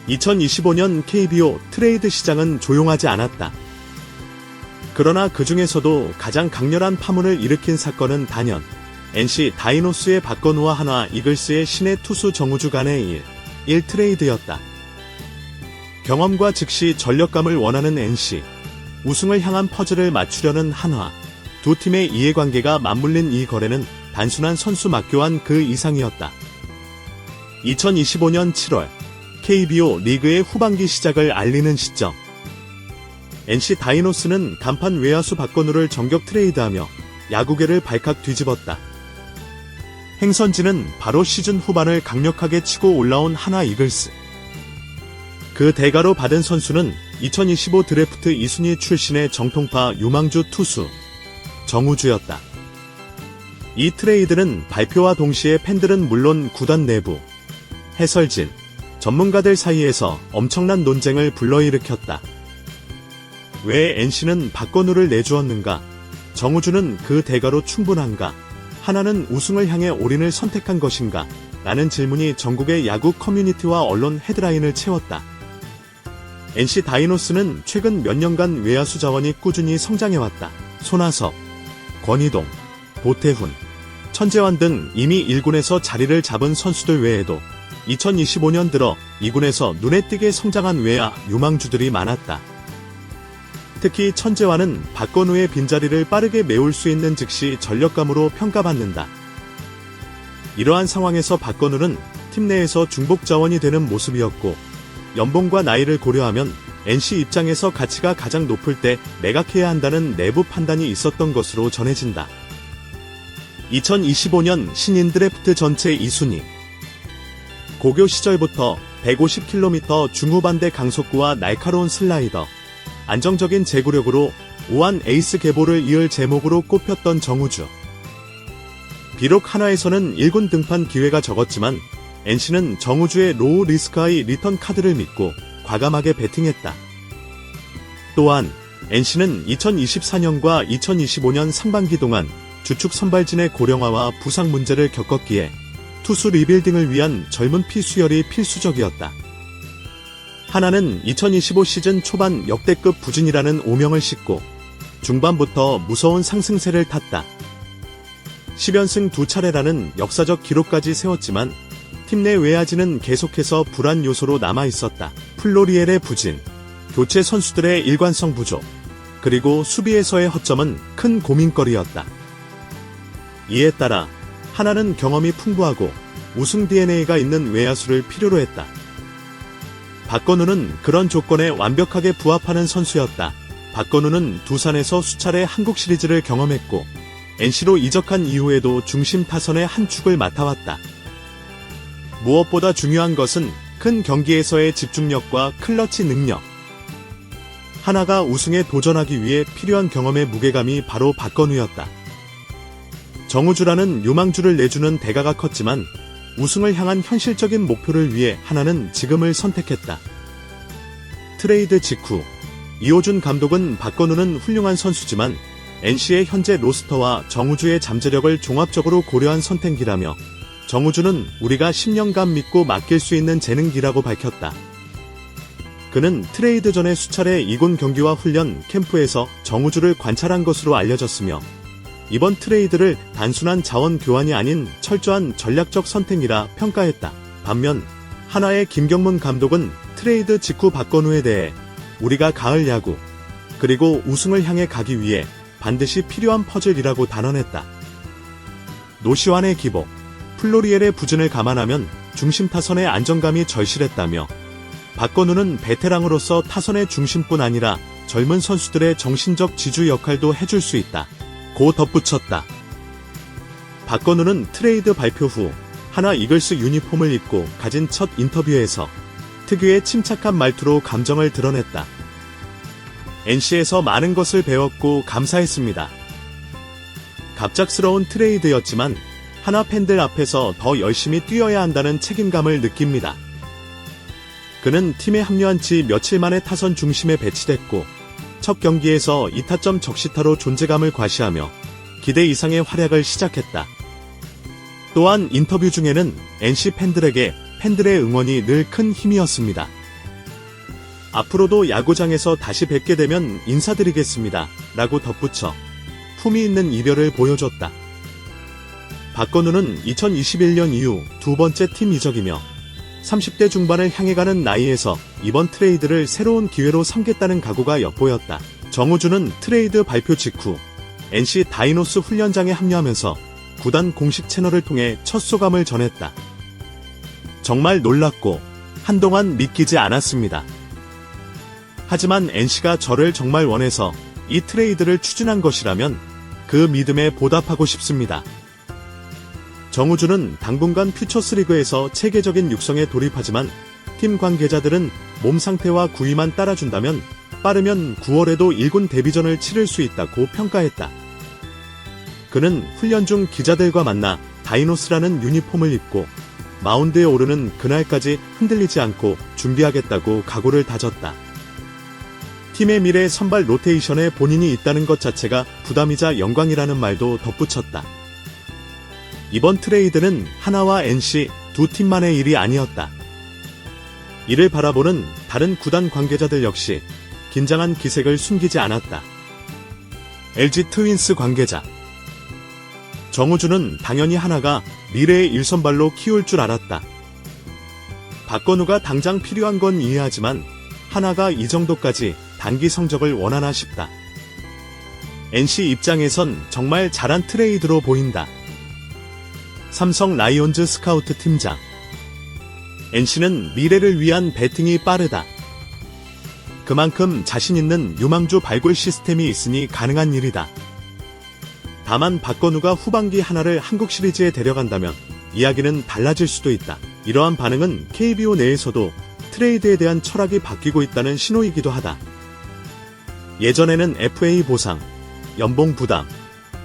2025년 KBO 트레이드 시장은 조용하지 않았다. 그러나 그 중에서도 가장 강렬한 파문을 일으킨 사건은 단연 NC 다이노스의 박건우와 한화 이글스의 신예 투수 정우주 간의 1 트레이드였다. 경험과 즉시 전력감을 원하는 NC, 우승을 향한 퍼즐을 맞추려는 한화, 두 팀의 이해관계가 맞물린 이 거래는 단순한 선수 맞교환 그 이상이었다. 2025년 7월 KBO 리그의 후반기 시작을 알리는 시점, NC 다이노스는 간판 외야수 박건우를 정격 트레이드하며 야구계를 발칵 뒤집었다. 행선지는 바로 시즌 후반을 강력하게 치고 올라온 한화 이글스. 그 대가로 받은 선수는 2025 드래프트 2순위 출신의 정통파 유망주 투수 정우주였다. 이 트레이드는 발표와 동시에 팬들은 물론 구단 내부, 해설진, 전문가들 사이에서 엄청난 논쟁을 불러일으켰다. 왜 NC는 박건우를 내주었는가? 정우주는 그 대가로 충분한가? 하나는 우승을 향해 올인을 선택한 것인가? 라는 질문이 전국의 야구 커뮤니티와 언론 헤드라인을 채웠다. NC 다이노스는 최근 몇 년간 외야수 자원이 꾸준히 성장해왔다. 손아섭, 권희동, 도태훈, 천재환 등 이미 1군에서 자리를 잡은 선수들 외에도 2025년 들어 2군에서 눈에 띄게 성장한 외야 유망주들이 많았다. 특히 천재환은 박건우의 빈자리를 빠르게 메울 수 있는 즉시 전력감으로 평가받는다. 이러한 상황에서 박건우는 팀 내에서 중복 자원이 되는 모습이었고, 연봉과 나이를 고려하면 NC 입장에서 가치가 가장 높을 때 매각해야 한다는 내부 판단이 있었던 것으로 전해진다. 2025년 신인 드래프트 전체 2순위. 고교 시절부터 150km 중후반대 강속구와 날카로운 슬라이더, 안정적인 제구력으로 우한 에이스 계보를 이을 제목으로 꼽혔던 정우주. 비록 한화에서는 1군 등판 기회가 적었지만 NC는 정우주의 로우 리스크 하이 리턴 카드를 믿고 과감하게 배팅했다. 또한 NC는 2024년과 2025년 상반기 동안 주축 선발진의 고령화와 부상 문제를 겪었기에 투수 리빌딩을 위한 젊은 피 수혈이 필수적이었다. 하나는 2025 시즌 초반 역대급 부진이라는 오명을 싣고 중반부터 무서운 상승세를 탔다. 10연승 2차례라는 역사적 기록까지 세웠지만 팀 내 외야진은 계속해서 불안 요소로 남아있었다. 플로리엘의 부진, 교체 선수들의 일관성 부족, 그리고 수비에서의 허점은 큰 고민거리였다. 이에 따라 하나는 경험이 풍부하고 우승 DNA가 있는 외야수를 필요로 했다. 박건우는 그런 조건에 완벽하게 부합하는 선수였다. 박건우는 두산에서 수차례 한국 시리즈를 경험했고 NC로 이적한 이후에도 중심 타선의 한 축을 맡아왔다. 무엇보다 중요한 것은 큰 경기에서의 집중력과 클러치 능력. 하나가 우승에 도전하기 위해 필요한 경험의 무게감이 바로 박건우였다. 정우주라는 유망주를 내주는 대가가 컸지만 우승을 향한 현실적인 목표를 위해 하나는 지금을 선택했다. 트레이드 직후 이호준 감독은 박건우는 훌륭한 선수지만 NC의 현재 로스터와 정우주의 잠재력을 종합적으로 고려한 선택이라며 정우주는 우리가 10년간 믿고 맡길 수 있는 재능기라고 밝혔다. 그는 트레이드 전에 수차례 2군 경기와 훈련 캠프에서 정우주를 관찰한 것으로 알려졌으며 이번 트레이드를 단순한 자원 교환이 아닌 철저한 전략적 선택이라 평가했다. 반면 한화의 김경문 감독은 트레이드 직후 박건우에 대해 우리가 가을 야구 그리고 우승을 향해 가기 위해 반드시 필요한 퍼즐이라고 단언했다. 노시환의 기복, 플로리엘의 부진을 감안하면 중심 타선의 안정감이 절실했다며 박건우는 베테랑으로서 타선의 중심뿐 아니라 젊은 선수들의 정신적 지주 역할도 해줄 수 있다. 고 덧붙였다. 박건우는 트레이드 발표 후 한화 이글스 유니폼을 입고 가진 첫 인터뷰에서 특유의 침착한 말투로 감정을 드러냈다. NC에서 많은 것을 배웠고 감사했습니다. 갑작스러운 트레이드였지만 한화 팬들 앞에서 더 열심히 뛰어야 한다는 책임감을 느낍니다. 그는 팀에 합류한 지 며칠 만에 타선 중심에 배치됐고 첫 경기에서 2타점 적시타로 존재감을 과시하며 기대 이상의 활약을 시작했다. 또한 인터뷰 중에는 NC 팬들에게 팬들의 응원이 늘 큰 힘이었습니다. 앞으로도 야구장에서 다시 뵙게 되면 인사드리겠습니다. 라고 덧붙여 품위 있는 이별을 보여줬다. 박건우는 2021년 이후 두 번째 팀 이적이며 30대 중반을 향해 가는 나이에서 이번 트레이드를 새로운 기회로 삼겠다는 각오가 엿보였다. 정우주는 트레이드 발표 직후 NC 다이노스 훈련장에 합류하면서 구단 공식 채널을 통해 첫 소감을 전했다. 정말 놀랐고 한동안 믿기지 않았습니다. 하지만 NC가 저를 정말 원해서 이 트레이드를 추진한 것이라면 그 믿음에 보답하고 싶습니다. 정우주는 당분간 퓨처스리그에서 체계적인 육성에 돌입하지만 팀 관계자들은 몸 상태와 구위만 따라준다면 빠르면 9월에도 1군 데뷔전을 치를 수 있다고 평가했다. 그는 훈련 중 기자들과 만나 다이노스라는 유니폼을 입고 마운드에 오르는 그날까지 흔들리지 않고 준비하겠다고 각오를 다졌다. 팀의 미래 선발 로테이션에 본인이 있다는 것 자체가 부담이자 영광이라는 말도 덧붙였다. 이번 트레이드는 하나와 NC 두 팀만의 일이 아니었다. 이를 바라보는 다른 구단 관계자들 역시 긴장한 기색을 숨기지 않았다. LG 트윈스 관계자 정우주는 당연히 하나가 미래의 1선발로 키울 줄 알았다. 박건우가 당장 필요한 건 이해하지만 하나가 이 정도까지 단기 성적을 원하나 싶다. NC 입장에선 정말 잘한 트레이드로 보인다. 삼성 라이온즈 스카우트 팀장 NC는 미래를 위한 배팅이 빠르다. 그만큼 자신 있는 유망주 발굴 시스템이 있으니 가능한 일이다. 다만 박건우가 후반기 하나를 한국 시리즈에 데려간다면 이야기는 달라질 수도 있다. 이러한 반응은 KBO 내에서도 트레이드에 대한 철학이 바뀌고 있다는 신호이기도 하다. 예전에는 FA 보상, 연봉 부담,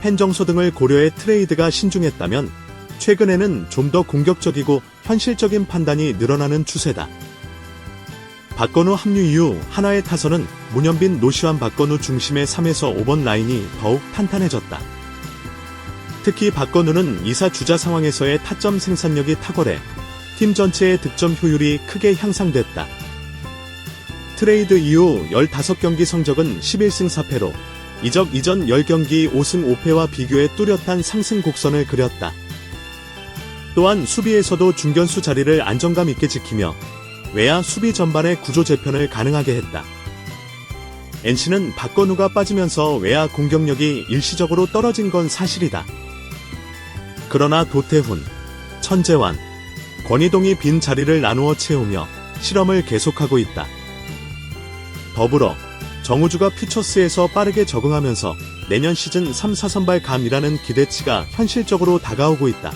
팬 정서 등을 고려해 트레이드가 신중했다면 최근에는 좀 더 공격적이고 현실적인 판단이 늘어나는 추세다. 박건우 합류 이후 하나의 타선은 문현빈, 노시환, 박건우 중심의 3에서 5번 라인이 더욱 탄탄해졌다. 특히 박건우는 2사 주자 상황에서의 타점 생산력이 탁월해 팀 전체의 득점 효율이 크게 향상됐다. 트레이드 이후 15경기 성적은 11승 4패로 이적 이전 10경기 5승 5패와 비교해 뚜렷한 상승 곡선을 그렸다. 또한 수비에서도 중견수 자리를 안정감 있게 지키며 외야 수비 전반의 구조 재편을 가능하게 했다. NC는 박건우가 빠지면서 외야 공격력이 일시적으로 떨어진 건 사실이다. 그러나 도태훈, 천재환, 권희동이 빈 자리를 나누어 채우며 실험을 계속하고 있다. 더불어 정우주가 퓨처스에서 빠르게 적응하면서 내년 시즌 3, 4선발 감이라는 기대치가 현실적으로 다가오고 있다.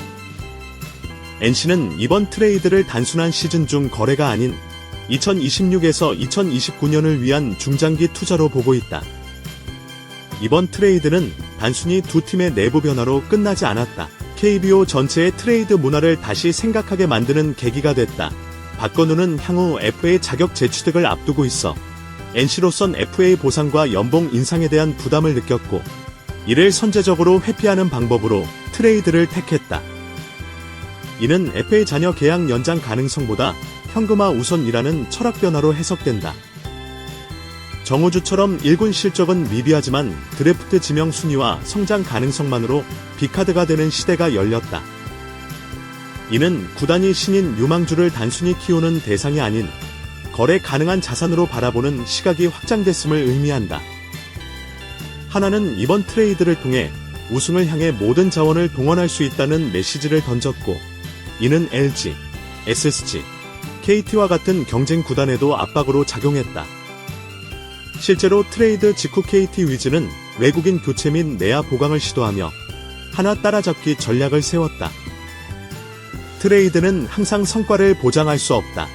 NC는 이번 트레이드를 단순한 시즌 중 거래가 아닌 2026에서 2029년을 위한 중장기 투자로 보고 있다. 이번 트레이드는 단순히 두 팀의 내부 변화로 끝나지 않았다. KBO 전체의 트레이드 문화를 다시 생각하게 만드는 계기가 됐다. 박건우는 향후 FA 자격 재취득을 앞두고 있어 NC로선 FA 보상과 연봉 인상에 대한 부담을 느꼈고 이를 선제적으로 회피하는 방법으로 트레이드를 택했다. 이는 FA 자녀 계약 연장 가능성보다 현금화 우선이라는 철학 변화로 해석된다. 정우주처럼 1군 실적은 미비하지만 드래프트 지명 순위와 성장 가능성만으로 빅카드가 되는 시대가 열렸다. 이는 구단이 신인 유망주를 단순히 키우는 대상이 아닌 거래 가능한 자산으로 바라보는 시각이 확장됐음을 의미한다. 하나는 이번 트레이드를 통해 우승을 향해 모든 자원을 동원할 수 있다는 메시지를 던졌고 이는 LG, SSG, KT와 같은 경쟁 구단에도 압박으로 작용했다. 실제로 트레이드 직후 KT 위즈는 외국인 교체 및 내야 보강을 시도하며 하나 따라잡기 전략을 세웠다. 트레이드는 항상 성과를 보장할 수 없다.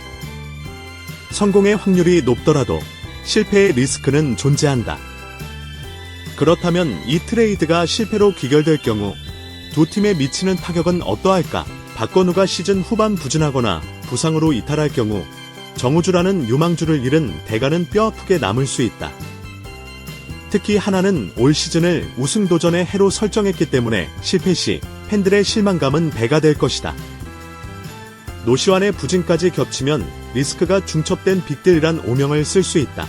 성공의 확률이 높더라도 실패의 리스크는 존재한다. 그렇다면 이 트레이드가 실패로 귀결될 경우 두 팀에 미치는 타격은 어떠할까? 박건우가 시즌 후반 부진하거나 부상으로 이탈할 경우 정우주라는 유망주를 잃은 대가는 뼈아프게 남을 수 있다. 특히 하나는 올 시즌을 우승 도전의 해로 설정했기 때문에 실패 시 팬들의 실망감은 배가 될 것이다. 노시환의 부진까지 겹치면 리스크가 중첩된 빅딜이란 오명을 쓸 수 있다.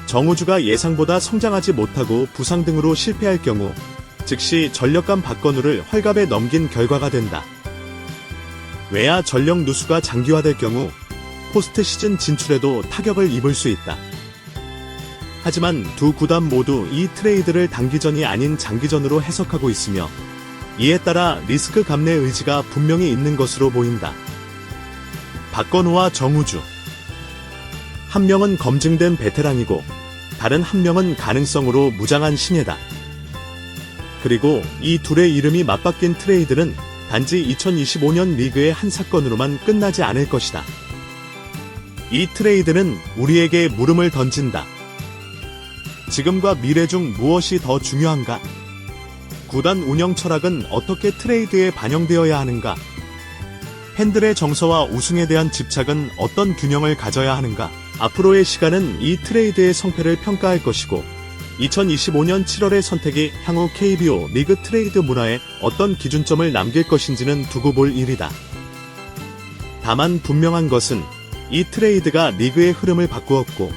정우주가 예상보다 성장하지 못하고 부상 등으로 실패할 경우 즉시 전력감 박건우를 헐갑에 넘긴 결과가 된다. 외야 전력 누수가 장기화될 경우 포스트 시즌 진출에도 타격을 입을 수 있다. 하지만 두 구단 모두 이 트레이드를 단기전이 아닌 장기전으로 해석하고 있으며 이에 따라 리스크 감내 의지가 분명히 있는 것으로 보인다. 박건우와 정우주. 한 명은 검증된 베테랑이고 다른 한 명은 가능성으로 무장한 신예다. 그리고 이 둘의 이름이 맞바뀐 트레이드는 단지 2025년 리그의 한 사건으로만 끝나지 않을 것이다. 이 트레이드는 우리에게 물음을 던진다. 지금과 미래 중 무엇이 더 중요한가? 구단 운영 철학은 어떻게 트레이드에 반영되어야 하는가? 팬들의 정서와 우승에 대한 집착은 어떤 균형을 가져야 하는가? 앞으로의 시간은 이 트레이드의 성패를 평가할 것이고 2025년 7월의 선택이 향후 KBO 리그 트레이드 문화에 어떤 기준점을 남길 것인지는 두고 볼 일이다. 다만 분명한 것은 이 트레이드가 리그의 흐름을 바꾸었고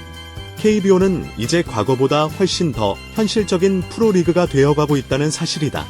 KBO는 이제 과거보다 훨씬 더 현실적인 프로리그가 되어가고 있다는 사실이다.